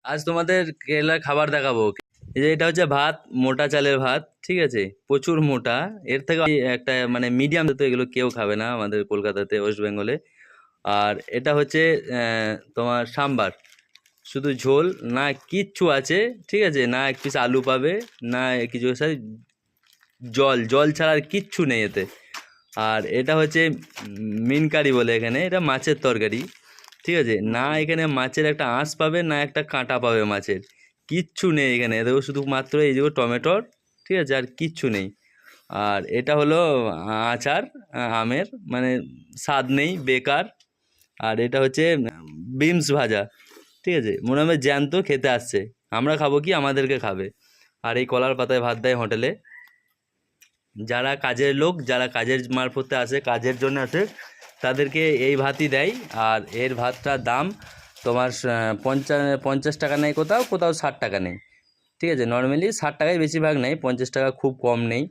আজ তোমাদের কেরালার খাবার দেখাবো। এই যে এটা হচ্ছে ভাত, মোটা চালের ভাত, ঠিক আছে, প্রচুর মোটা। এর থেকে একটা মানে মিডিয়াম, তো এগুলো কেউ খাবে না আমাদের কলকাতাতে, ওয়েস্ট বেঙ্গলে। আর এটা হচ্ছে তোমার সাম্বার, শুধু ঝোল, না কিচ্ছু আছে, ঠিক আছে, না এক পিস আলু পাবে, না কিছু সাথে জল, জল ছাড়া আর কিচ্ছু নেই এতে। আর এটা হচ্ছে মিন কারি বলে এখানে, এটা মাছের তরকারি, ঠিক আছে, না এখানে মাছের একটা আঁশ পাবে, না একটা কাঁটা পাবে মাছের, কিচ্ছু নেই এখানে। দেখো শুধুমাত্র এই যে টমেটোর, ঠিক আছে, আর কিচ্ছু নেই। আর এটা হলো আচার, আমের, মানে স্বাদ নেই, বেকার। আর এটা হচ্ছে বিমস ভাজা, ঠিক আছে, মনে হবে জ্যান্ত খেতে আসছে। আমরা খাবো কি, আমাদেরকে খাবে। আর এই কলার পাতায় ভাত দেয় হোটেলে। যারা কাজের লোক, যারা কাজের মারফতে আসে, কাজের জন্য আসে, তাদেরকে এই ভাতই দেয়। আর এর ভাতটার দাম তোমার 50 টাকা নেই, কোথাও কোথাও 60 টাকা নেই, ঠিক আছে। নর্মালি 60 টাকায় বেশিরভাগ নেই, 50 টাকা খুব কম নেই।